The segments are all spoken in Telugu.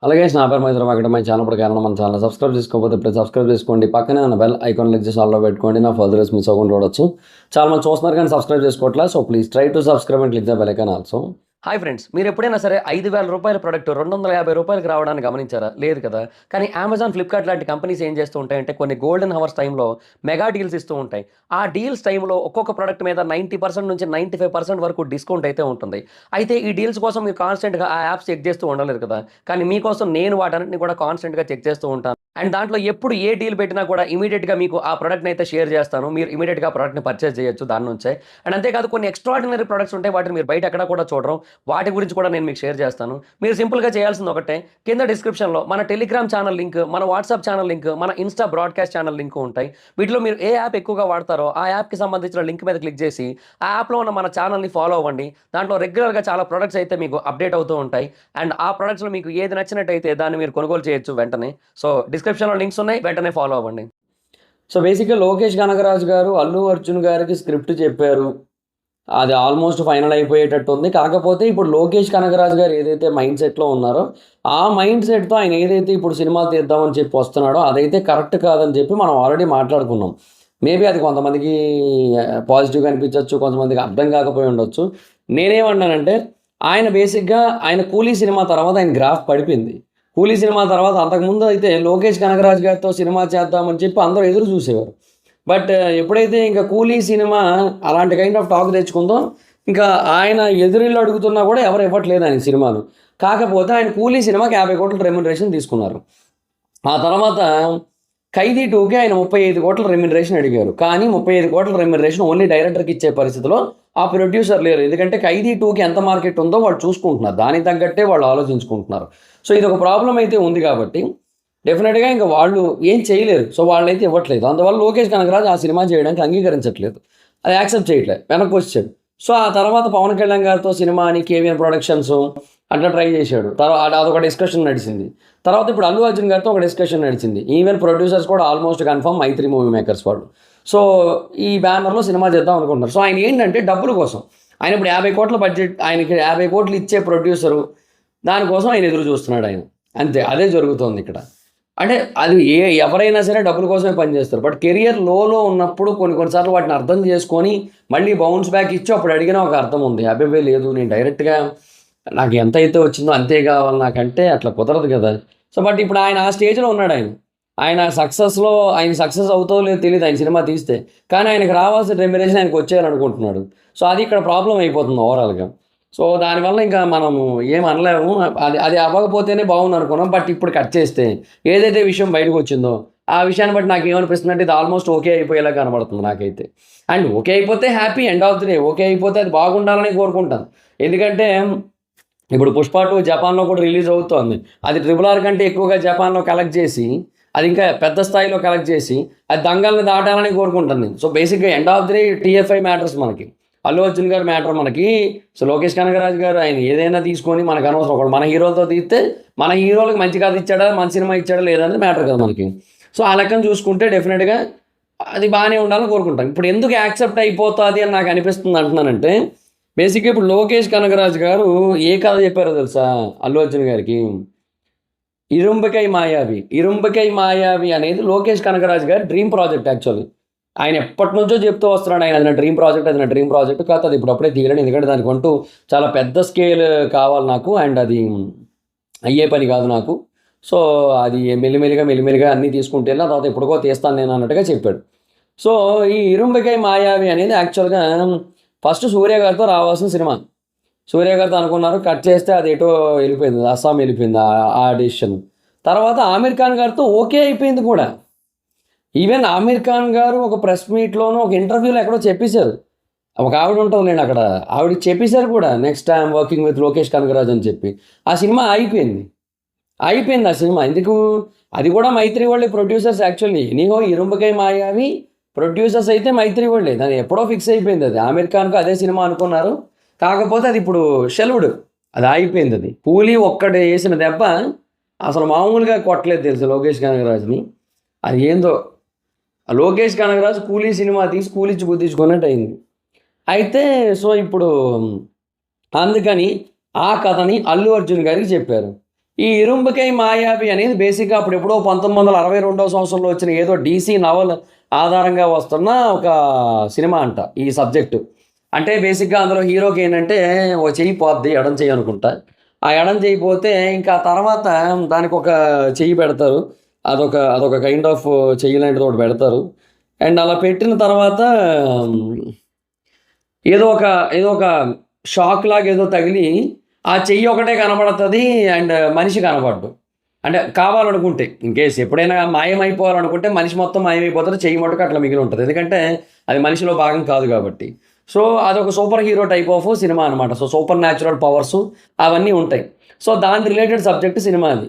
అలాగే నా పేరు మైత్రి వెంకట. మై ఛానల్ ఇప్పుడు కారణం మన ఛానల్ సబ్స్క్రైబ్ చేసుకోకపోతే ఇప్పుడు సబ్స్క్రైబ్ చేసుకోండి. పక్కనే ఉన్న బెల్ ఐకాన్ క్లిక్ చేసి ఆల్లో పెట్టుకోండి. నా ఫర్దర్స్ మిస్ అవ్వకుండా చూడొచ్చు. చాలా మంది చూస్తున్నారు కానీ సబ్స్క్రైబ్ చేసుకోవట్లేదు. So please try to subscribe and click the bell icon also. Hi friends, మీరు ఎప్పుడైనా సరే 5,000 రూపాయల ప్రోడక్ట్ 250 రూపాయలకి రావడానికి గమనించారా? లేదు కదా. కానీ అమెజాన్, ఫ్లిప్కార్ట్ లాంటి కంపెనీస్ ఏం చేస్తూ ఉంటాయంటే కొన్ని గోల్డెన్ హవర్స్ టైంలో మెగా డీల్స్ ఇస్తూ ఉంటాయి. ఆ డీల్స్ టైంలో ఒక్కొక్క ప్రోడక్ట్ మీద 90% నుంచి 95% వరకు డిస్కౌంట్ అయితే ఉంటుంది. అయితే ఈ డీల్స్ కోసం మీరు కాన్స్టెంట్గా ఆ యాప్స్ చెక్ చేస్తూ ఉండలేరు కదా. కానీ మీకోసం నేను వాటన్నిటిని కూడా కాన్స్టెంట్గా చెక్ చేస్తూ ఉంటాను. అండ్ దాంట్లో ఎప్పుడు ఏ డీల్ పెట్టినా కూడా ఇమీడియట్గా మీకు ఆ ప్రోడక్ట్ని అయితే షేర్ చేస్తాను. మీరు ఇమీడియట్గా ఆ ప్రోడక్ట్ని పర్చేస్ చేయొచ్చు దాని నుంచే. అండ్ అంతేకాదు కొన్ని ఎక్స్ట్రాడినరీ ప్రొడక్ట్స్ ఉంటాయి, వాటిని మీరు బయట ఎక్కడ కూడా చూడరు. వాటి గురించి కూడా నేను మీకు షేర్ చేస్తాను. మీరు సింపుల్గా చేయాల్సింది ఒకటే, కింద డిస్క్రిప్షన్లో మన టెలిగ్రామ్ ఛానల్ లింక్, మన వాట్సాప్ ఛానల్ లింక్, మన ఇన్స్టా బ్రాడ్కాస్ట్ ఛానల్ లింక్ ఉంటాయి. వీటిలో మీరు ఏ యాప్ ఎక్కువగా వాడతారో ఆ యాప్కి సంబంధించిన లింక్ మీద క్లిక్ చేసి ఆ యాప్లో ఉన్న మన ఛానల్ని ఫాలో అవ్వండి. దాంట్లో రెగ్యులర్గా చాలా ప్రొడక్ట్స్ అయితే మీకు అప్డేట్ అవుతూ ఉంటాయి. అండ్ ఆ ప్రొడక్ట్స్లో మీకు ఏది నచ్చినట్టయితే దాన్ని మీరు కొనుగోలు చేయొచ్చు వెంటనే. సో డిస్క్రిప్షన్లో లింక్స్ ఉన్నాయి, వెంటనే ఫాలో అవ్వండి. సో బేసిక్గా లోకేష్ కనగరాజు గారు అల్లు అర్జున్ గారికి స్క్రిప్ట్ చెప్పారు. అది ఆల్మోస్ట్ ఫైనల్ అయిపోయేటట్టు ఉంది. కాకపోతే ఇప్పుడు లోకేష్ కనగరాజు గారు ఏదైతే మైండ్ సెట్లో ఉన్నారో ఆ మైండ్ సెట్తో ఆయన ఏదైతే ఇప్పుడు సినిమాలు తీద్దామని చెప్పి వస్తున్నాడో అదైతే కరెక్ట్ కాదని చెప్పి మనం ఆల్రెడీ మాట్లాడుకున్నాం. మేబీ అది కొంతమందికి పాజిటివ్గా అనిపించవచ్చు, కొంతమందికి అర్థం కాకపోయి ఉండొచ్చు. నేనేమన్నానంటే ఆయన బేసిక్గా ఆయన కూలీ సినిమా తర్వాత ఆయన గ్రాఫ్ పడిపోయింది. కూలీ సినిమా తర్వాత అంతకుముందు అయితే లోకేష్ కనగరాజు గారితో సినిమా చేద్దామని చెప్పి అందరూ ఎదురు చూసేవారు. బట్ ఎప్పుడైతే ఇంకా కూలీ సినిమా అలాంటి కైండ్ ఆఫ్ టాక్ తెచ్చుకుందో ఇంకా ఆయన ఎదురిల్లు అడుగుతున్నా కూడా ఎవరు ఇవ్వట్లేదు ఆయన సినిమాలు. కాకపోతే ఆయన కూలీ సినిమాకి 50 కోట్ల రెమ్యునరేషన్ తీసుకున్నారు. ఆ తర్వాత ఖైదీ 2కి ఆయన 35 కోట్ల రెమ్యునరేషన్ అడిగారు. కానీ 35 కోట్ల రెమ్యునరేషన్ ఓన్లీ డైరెక్టర్కి ఇచ్చే పరిస్థితిలో ఆ ప్రొడ్యూసర్ లేరు. ఎందుకంటే ఖైదీ 2కి ఎంత మార్కెట్ ఉందో వాళ్ళు చూసుకుంటున్నారు, దానికి తగ్గట్టే వాళ్ళు ఆలోచించుకుంటున్నారు. సో ఇది ఒక ప్రాబ్లం అయితే ఉంది కాబట్టి డెఫినెట్గా ఇంకా వాళ్ళు ఏం చేయలేరు. సో వాళ్ళైతే ఇవ్వట్లేదు. అందువల్ల లోకేష్ కనగరాజు ఆ సినిమా చేయడానికి అంగీకరించట్లేదు, అది యాక్సెప్ట్ చేయట్లేదు, వెనక్కి వచ్చాడు. సో ఆ తర్వాత పవన్ కళ్యాణ్ గారితో సినిమా అని కేవీఎన్ ప్రొడక్షన్స్ అట్లా ట్రై చేశాడు. తర్వాత అదొక డిస్కషన్ నడిచింది. తర్వాత ఇప్పుడు అల్లు అర్జున్ గారితో ఒక డిస్కషన్ నడిచింది. ఈవెన్ ప్రొడ్యూసర్స్ కూడా ఆల్మోస్ట్ కన్ఫర్మ్ మైత్రి మూవీ మేకర్స్ వాళ్ళు. సో ఈ బ్యానర్లో సినిమా చేద్దాం అనుకుంటున్నారు. సో ఆయన ఏంటంటే డబ్బుల కోసం ఆయన ఇప్పుడు 50 కోట్ల బడ్జెట్, ఆయనకి 50 కోట్లు ఇచ్చే ప్రొడ్యూసరు, దానికోసం ఆయన ఎదురు చూస్తున్నాడు ఆయన. అంతే, అదే జరుగుతోంది ఇక్కడ. అంటే అది ఎవరైనా సరే డబ్బుల కోసమే పనిచేస్తారు. బట్ కెరియర్ లోలో ఉన్నప్పుడు కొన్నిసార్లు వాటిని అర్థం చేసుకొని మళ్ళీ బౌన్స్ బ్యాక్ ఇచ్చి అప్పుడు అడిగిన ఒక అర్థం ఉంది. అబ్బాయి లేదు, నేను డైరెక్ట్గా నాకు ఎంత అయితే వచ్చిందో అంతే కావాలి నాకంటే అట్లా కుదరదు కదా. సో బట్ ఇప్పుడు ఆయన ఆ స్టేజ్లో ఉన్నాడు. ఆయన సక్సెస్ అవుతో లేదో తెలియదు ఆయన సినిమా తీస్తే. కానీ ఆయనకు రావాల్సిన రెమ్యునరేషన్ ఆయనకు వచ్చేయాలనుకుంటున్నాడు. సో అది ఇక్కడ ప్రాబ్లం అయిపోతుంది ఓవరాల్గా. సో దానివల్ల ఇంకా మనము ఏం అనలేము. అది అవ్వకపోతేనే బాగుంది అనుకున్నాం. బట్ ఇప్పుడు కట్ చేస్తే ఏదైతే విషయం బయటకు వచ్చిందో ఆ విషయాన్ని బట్టి నాకు ఏమనిపిస్తుంది అంటే ఇది ఆల్మోస్ట్ ఓకే అయిపోయేలా కనబడుతుంది నాకైతే. అండ్ ఓకే అయిపోతే happy, end of the day okay అయిపోతే అది బాగుండాలని కోరుకుంటాను. ఎందుకంటే ఇప్పుడు పుష్ప 2 జపాన్లో కూడా రిలీజ్ అవుతోంది. అది RRR కంటే ఎక్కువగా జపాన్లో కలెక్ట్ చేసి, అది ఇంకా పెద్ద స్థాయిలో కలెక్ట్ చేసి అది దంగల్ని దాటాలని కోరుకుంటుంది. సో బేసిక్గా end of the day TFI matters మనకి, అల్లు అర్జున్ గారు మ్యాటర్ మనకి. సో లోకేష్ కనగరాజు గారు ఆయన ఏదైనా తీసుకొని మనకు అనవసరం. ఒకటి మన హీరోలతో తీస్తే మన హీరోలకు మంచి కథ ఇచ్చాడా, మంచి సినిమా ఇచ్చాడా లేదనేది మ్యాటర్ కదా మనకి. సో ఆ లెక్కను చూసుకుంటే డెఫినెట్గా అది బాగానే ఉండాలని కోరుకుంటాం. ఇప్పుడు ఎందుకు యాక్సెప్ట్ అయిపోతుంది అని నాకు అనిపిస్తుంది అంటున్నానంటే, బేసిక్గా ఇప్పుడు లోకేష్ కనగరాజు గారు ఏ కథ చెప్పారో తెలుసా అల్లు అర్జున్ గారికి? ఇరుంబకై మాయావి అనేది లోకేష్ కనగరాజు గారి డ్రీమ్ ప్రాజెక్ట్. యాక్చువల్లీ ఆయన ఎప్పటి నుంచో చెప్తూ వస్తున్నాడు, ఆయన అది నా డ్రీమ్ ప్రాజెక్ట్ కాదు, అది ఇప్పుడు అప్పుడే తీయడం. ఎందుకంటే దానికి అంటూ చాలా పెద్ద స్కేల్ కావాలి నాకు, అండ్ అది అయ్యే పని కాదు నాకు. సో అది మెల్లిమెల్లిగా అన్నీ తీసుకుంటే తర్వాత ఎప్పుడుకో తీస్తాను నేను అన్నట్టుగా చెప్పాడు. సో ఈ ఇరుంబకై మాయావి అనేది యాక్చువల్గా ఫస్ట్ సూర్య గారితో రావాల్సిన సినిమా. సూర్య గారితో అనుకున్నారు, కట్ చేస్తే అది ఎటో వెళ్ళిపోయింది, అస్సాం వెళ్ళిపోయింది ఆ డిసిషన్. తర్వాత ఆమీర్ ఖాన్ గారితో ఓకే అయిపోయింది కూడా. ఈవెన్ ఆమీర్ ఖాన్ గారు ఒక ప్రెస్ మీట్లోనూ ఒక ఇంటర్వ్యూలో ఎక్కడో చెప్పేశారు, ఒక ఆవిడ ఉంటుంది నేను అక్కడ, ఆవిడకి చెప్పేశారు కూడా, next time working with Lokesh Kanagaraj అని చెప్పి. ఆ సినిమా అయిపోయింది ఆ సినిమా. ఎందుకు? అది కూడా మైత్రి వాళ్ళే ప్రొడ్యూసర్స్ యాక్చువల్లీ. ఎనీహో ఇరుంబకై మాయావి ప్రొడ్యూసర్స్ అయితే మైత్రి వాళ్ళే, దాన్ని ఎప్పుడో ఫిక్స్ అయిపోయింది. అది ఆమీర్ ఖాన్కు అదే సినిమా అనుకున్నారు. కాకపోతే అది ఇప్పుడు షెల్వ్డ్, అది అయిపోయింది. అది కూలీ ఒక్కటి వేసిన దెబ్బ అసలు మామూలుగా కొట్టలేదు తెలుసు లోకేష్ కనగరాజ్ని. అది ఏందో లోకేష్ కనగరాజు కూలీ సినిమా తీసి కూలిచ్చి గుద్దించుకున్నట్టు అయింది. అయితే సో ఇప్పుడు అందుకని ఆ కథని అల్లు అర్జున్ గారికి చెప్పారు. ఈ ఇరుంబకై మాయావి అనేది బేసిక్గా అప్పుడు ఎప్పుడో 1962 సంవత్సరంలో వచ్చిన ఏదో డీసీ నవల్ ఆధారంగా వస్తున్న ఒక సినిమా అంట ఈ సబ్జెక్టు. అంటే బేసిక్గా అందులో హీరోకి ఏంటంటే ఓ చెయ్యి పోద్ది, ఎడం చెయ్యి అనుకుంటా. ఆ ఎడం చెయ్యి పోతే ఇంకా తర్వాత దానికి ఒక చెయ్యి పెడతారు. అదొక కైండ్ ఆఫ్ చెయ్యి లాంటిది ఒకటి పెడతారు. అండ్ అలా పెట్టిన తర్వాత ఏదో ఒక ఏదో ఒక షాక్ లాగా ఏదో తగిలి ఆ చెయ్యి ఒకటే కనబడుతుంది అండ్ మనిషి కనబడ్డు. అంటే కావాలనుకుంటే ఇన్కేస్ ఎప్పుడైనా మాయమైపోవాలనుకుంటే మనిషి మొత్తం మాయమైపోతారు, చెయ్యి మటుకు అట్లా మిగిలి ఉంటుంది. ఎందుకంటే అది మనిషిలో భాగం కాదు కాబట్టి. సో అదొక super hero type of cinema అనమాట. సో సూపర్ న్యాచురల్ పవర్స్ అవన్నీ ఉంటాయి. సో దాని రిలేటెడ్ సబ్జెక్ట్ సినిమా అది.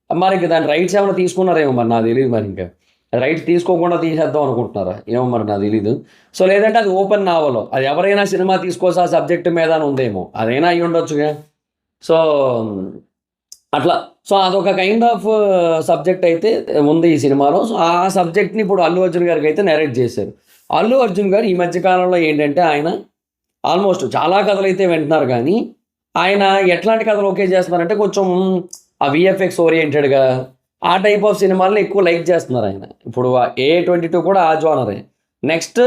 మరి ఇంక దాని రైట్స్ ఏమైనా తీసుకున్నారేమో మరి నాకు తెలియదు. మరి ఇంకా రైట్స్ తీసుకోకుండా తీసేద్దాం అనుకుంటున్నారా ఏమో మరి నాకు తెలీదు. సో లేదంటే అది ఓపెన్ నావలో అది ఎవరైనా సినిమా తీసుకోవచ్చు ఆ సబ్జెక్ట్ మీద అని ఉందేమో, అదైనా అయ్యి ఉండొచ్చుగా. సో అట్లా. సో అదొక కైండ్ ఆఫ్ సబ్జెక్ట్ అయితే ఉంది ఈ సినిమాలో. సో ఆ సబ్జెక్ట్ని ఇప్పుడు అల్లు అర్జున్ గారికి అయితే నెరేట్ చేశారు. అల్లు అర్జున్ గారు ఈ మధ్య కాలంలో ఏంటంటే ఆయన ఆల్మోస్ట్ చాలా కథలు అయితే వింటున్నారు, కానీ ఆయన ఎట్లాంటి కథలు ఓకే చేస్తున్నారంటే కొంచెం ఆ విఎఫ్ఎక్స్ ఓరియంటెడ్గా ఆ టైప్ ఆఫ్ సినిమాలను ఎక్కువ లైక్ చేస్తున్నారు ఆయన. ఇప్పుడు A22 కూడా ఆ జోనరే. నెక్స్ట్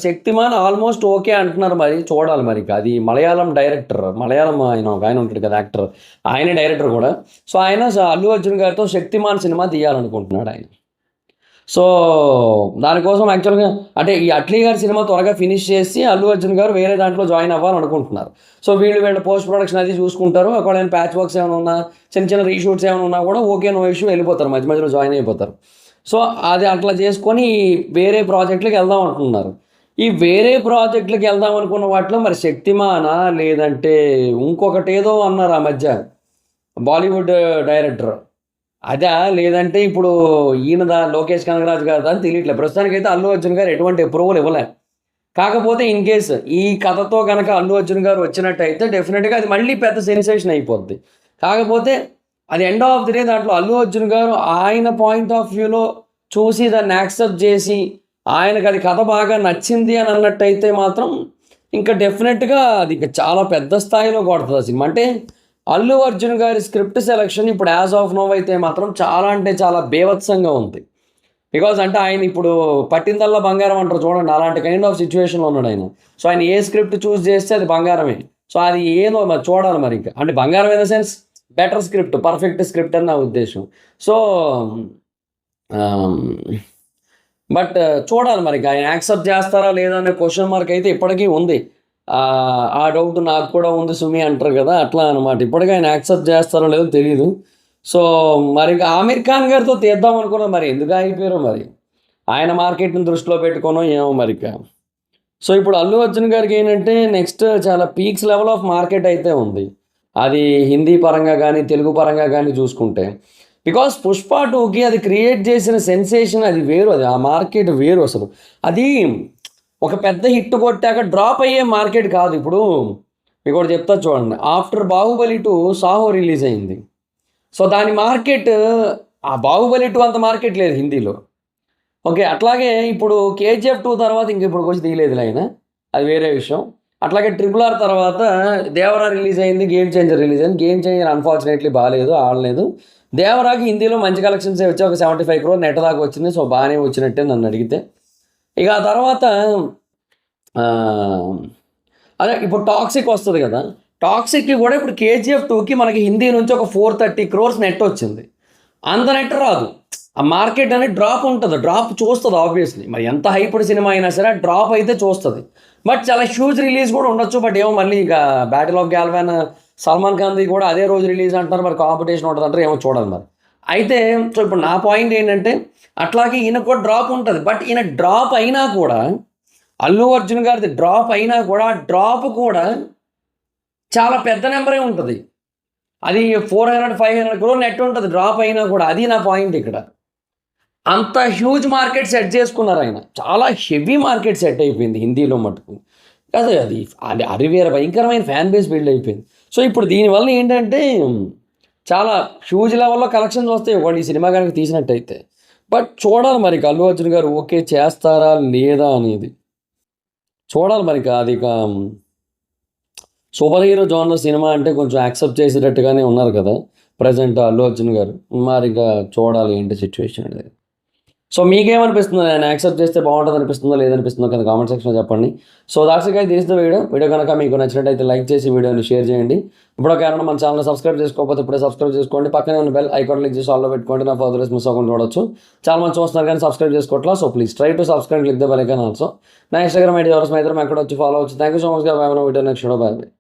శక్తిమాన్ ఆల్మోస్ట్ ఓకే అంటున్నారు, మరి చూడాలి. మరి అది మలయాళం డైరెక్టర్, మలయాళం ఆయన ఒక ఆయన ఉంటాడు కదా యాక్టర్, ఆయనే డైరెక్టర్ కూడా. సో ఆయన అల్లు అర్జున్ గారితో శక్తిమాన్ సినిమా తీయాలనుకుంటున్నాడు ఆయన. సో దానికోసం యాక్చువల్గా అంటే ఈ అట్లీ గారి సినిమా త్వరగా ఫినిష్ చేసి అల్లు అర్జున్ గారు వేరే దాంట్లో జాయిన్ అవ్వాలనుకుంటున్నారు. సో వీళ్ళ పోస్ట్ ప్రొడక్షన్ అది చూసుకుంటారు. ఒకవేళ ప్యాచ్ వర్క్స్ ఏమైనా ఉన్నా, చిన్న చిన్న రీషూట్స్ ఏమైనా ఉన్నా కూడా ఓకే నో ఇష్యూ వెళ్ళిపోతారు, మధ్య మధ్యలో జాయిన్ అయిపోతారు. సో అది అట్లా చేసుకొని వేరే ప్రాజెక్టులకు వెళ్దాం అనుకుంటున్నారు. ఈ వేరే ప్రాజెక్టులకు వెళ్దాం అనుకున్న వాటిలో మరి శక్తిమానా లేదంటే ఇంకొకటి ఏదో అన్నారు ఆ మధ్య బాలీవుడ్ డైరెక్టర్ అదా, లేదంటే ఇప్పుడు ఈయనదా లోకేష్ కనగరాజు గారిదా అని తెలియట్లేదు. ప్రస్తుతానికైతే అల్లు అర్జున్ గారు ఎటువంటి అప్రూవల్ ఇవ్వలే. కాకపోతే ఇన్ కేస్ ఈ కథతో కనుక అల్లు అర్జున్ గారు వచ్చినట్టయితే డెఫినెట్గా అది మళ్ళీ పెద్ద సెన్సేషన్ అయిపోద్ది. కాకపోతే అది ఎండ్ ఆఫ్ ది డే దాంట్లో అల్లు అర్జున్ గారు ఆయన పాయింట్ ఆఫ్ వ్యూలో చూసి దాన్ని యాక్సెప్ట్ చేసి ఆయనకు అది కథ బాగా నచ్చింది అని అన్నట్టయితే మాత్రం ఇంకా డెఫినెట్గా అది ఇంకా చాలా పెద్ద స్థాయిలో కొడుతుంది ఆ సినిమా. అంటే అల్లు అర్జున్ గారి స్క్రిప్ట్ సెలెక్షన్ ఇప్పుడు యాజ్ ఆఫ్ నో అయితే మాత్రం చాలా అంటే చాలా బేవత్సంగా ఉంది. బికాజ్ అంటే ఆయన ఇప్పుడు పట్టిందల్లా బంగారం అంటారు చూడండి, అలాంటి కైండ్ ఆఫ్ సిచ్యువేషన్లో ఉన్నాడు ఆయన. సో ఆయన ఏ స్క్రిప్ట్ చూస్ చేస్తే అది బంగారమే. సో అది ఏదో మరి చూడాలి మరి ఇంకా. అంటే బంగారం in the sense better script, perfect script అని నా ఉద్దేశం. సో బట్ చూడాలి మరి ఆయన యాక్సెప్ట్ చేస్తారా లేదా అనే క్వశ్చన్ మార్క్ అయితే ఇప్పటికీ ఉంది. ఆ డౌట్ నాకు కూడా ఉంది సుమి అంటారు కదా, అట్లా అనమాట. ఇప్పటికీ ఆయన యాక్సెప్ట్ చేస్తారో లేదో తెలియదు. సో మరి ఇంకా ఆమీర్ ఖాన్ గారితో తీద్దాం అనుకున్నా, మరి ఎందుకు అయిపోయారో మరి ఆయన మార్కెట్ని దృష్టిలో పెట్టుకోనో ఏమో మరి. సో ఇప్పుడు అల్లు అర్జున్ గారికి ఏంటంటే నెక్స్ట్ చాలా పీక్స్ లెవెల్ ఆఫ్ మార్కెట్ అయితే ఉంది. అది హిందీ పరంగా కానీ తెలుగు పరంగా కానీ చూసుకుంటే. బికాస్ పుష్ప 2కి అది క్రియేట్ చేసిన సెన్సేషన్ అది వేరు, అది ఆ మార్కెట్ వేరు అసలు. అది ఒక పెద్ద హిట్ కొట్టాక డ్రాప్ అయ్యే మార్కెట్ కాదు. ఇప్పుడు మీకు ఒకటి చెప్తా చూడండి, ఆఫ్టర్ బాహుబలి 2 సాహో రిలీజ్ అయింది. సో దాని మార్కెట్ ఆ బాహుబలి 2 అంత మార్కెట్ లేదు హిందీలో. ఓకే, అట్లాగే ఇప్పుడు KGF 2 తర్వాత ఇంక ఇప్పుడు వచ్చి తీయలేదు ఆయన, అది వేరే విషయం. అట్లాగే RRR తర్వాత దేవరా రిలీజ్ అయింది, గేమ్ చేంజర్ రిలీజ్ అయింది. గేమ్ చేంజర్ అన్ఫార్చునేట్లీ బాగాలేదు, ఆడలేదు. దేవరాకి హిందీలో మంచి కలెక్షన్స్ వచ్చి ఒక 75 crore నెట్ దాకా వచ్చింది. సో బాగానే వచ్చినట్టే నన్ను అడిగితే. ఇక ఆ తర్వాత అదే ఇప్పుడు టాక్సిక్ వస్తుంది కదా, టాక్సిక్కి కూడా ఇప్పుడు KGF 2కి మనకి హిందీ నుంచి ఒక 430 crores నెట్ వచ్చింది. అంత నెట్ రాదు, ఆ మార్కెట్ అనేది డ్రాప్ ఉంటుంది, డ్రాప్ చూస్తుంది ఆబ్వియస్లీ. మరి ఎంత హైప్డ్ సినిమా అయినా సరే డ్రాప్ అయితే చూస్తుంది. బట్ చాలా హ్యూజ్ రిలీజ్ కూడా ఉండొచ్చు. బట్ ఏమో మళ్ళీ ఇక బ్యాటిల్ ఆఫ్ గ్యాల్వాన్ సల్మాన్ ఖాన్ది కూడా అదే రోజు రిలీజ్ అంటారు, మరి కాంపిటీషన్ ఉంటుంది అంటారు, ఏమో చూడాలి మరి. అయితే సో ఇప్పుడు నా పాయింట్ ఏంటంటే అట్లాగే ఈయన కూడా డ్రాప్ ఉంటుంది. బట్ ఈయన డ్రాప్ అయినా కూడా, అల్లు అర్జున్ గారిది డ్రాప్ అయినా కూడా డ్రాప్ కూడా చాలా పెద్ద నెంబరే ఉంటుంది. అది 400-500 crore నెట్ ఉంటుంది డ్రాప్ అయినా కూడా. అది నా పాయింట్ ఇక్కడ. అంత హ్యూజ్ మార్కెట్ సెట్ చేసుకున్నారు ఆయన, చాలా హెవీ మార్కెట్ సెట్ అయిపోయింది హిందీలో మటుకు. కాదు అది అరివేర భయంకరమైన ఫ్యాన్ బేస్ బిల్డ్ అయిపోయింది. సో ఇప్పుడు దీనివల్ల ఏంటంటే చాలా హ్యూజ్ లెవెల్లో కలెక్షన్స్ వస్తాయి వాళ్ళు ఈ సినిమా కనుక తీసినట్టయితే. బట్ చూడాలి మరి అల్లు అర్జున్ గారు ఓకే చేస్తారా లేదా అనేది చూడాలి మరి. అది సూపర్ హీరో జోనర్ సినిమా అంటే కొంచెం యాక్సెప్ట్ చేసేటట్టుగానే ఉన్నారు కదా. ప్రజెంట్ అల్లు అర్జున్ గారు. మరి ఇక చూడాలి ఏంటి సిచ్యువేషన్ అనేది. సో మీకేమనిపిస్తుంది? నేను యాక్సెప్ట్ చేస్తే బాగుంటుంది అనిపిస్తుందో లేదనిపిస్తుందో కింద కామెంట్ సెక్షన్లో చెప్పండి. So that's it guys, this the video కనుక మీకు నచ్చినట్టయితే లైక్ చేసి వీడియోని షేర్ చేయండి. ఇప్పుడు ఎవరైనా మన ఛానల్ సబ్స్క్రైబ్ చేసుకోకపోతే ఇప్పుడే సబ్స్క్రైబ్ చేసుకోండి. పక్కనే ఉన్న బెల్ ఐకాన్ క్లిక్ చేసి ఆల్లో పెట్టుకోండి. నా ఫర్దర్ మిస్ అవ్వకుండా చూడొచ్చు. చాలా మంది చూస్తున్నారు కానీ సబ్స్క్రైబ్ చేసుకోవట్లా. So please try to subscribe click the bell icon also. నా ఇన్స్టాగ్రామ్ ఐడి ఎవరు స్మైత్రం అక్కడ వచ్చి ఫాలో అవచ్చు. థ్యాంక్ యూ సో మచ్ గా. Video next by.